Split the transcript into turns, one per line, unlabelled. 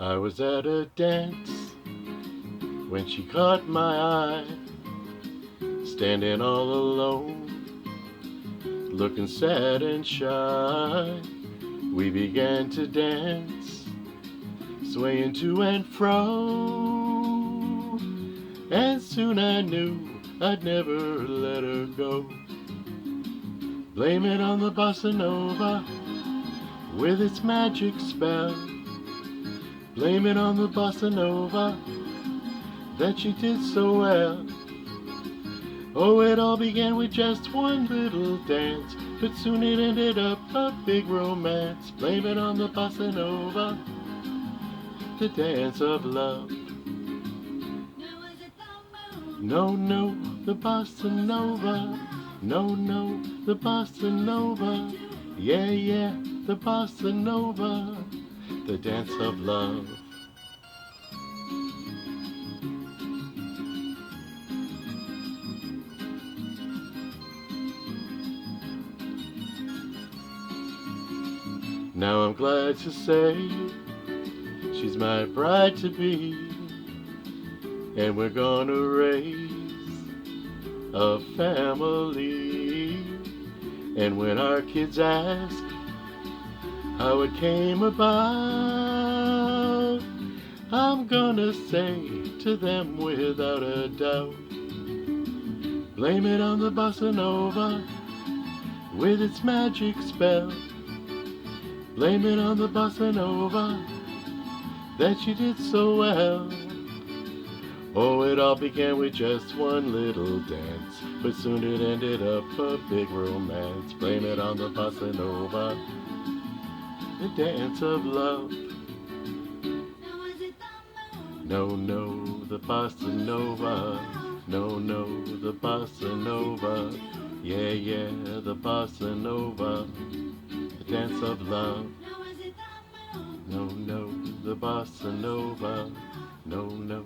I was at a dance when she caught my eye, standing all alone, looking sad and shy. We began to dance, swaying to and fro, and soon I knew I'd never let her go. Blame it on the bossa nova with its magic spell. Blame it on the bossa nova that she did so well. Oh, it all began with just one little dance, but soon it ended up a big romance. Blame it on the bossa nova, the dance of love. No, no, the bossa nova. No, no, the bossa nova. Yeah, yeah, the bossa nova, the dance of love. Now I'm glad to say she's my bride-to-be, and we're gonna raise a family. And when our kids ask how it came about, I'm gonna say to them without a doubt, blame it on the bossa nova with its magic spell. Blame it on the bossa nova that she did so well. Oh, it all began with just one little dance, but soon it ended up a big romance. Blame it on the bossa nova, the dance of love. No, no, the bossa nova. No, no, the bossa nova. Yeah, yeah, the bossa nova, the dance of love. No, no, the bossa nova. No, no,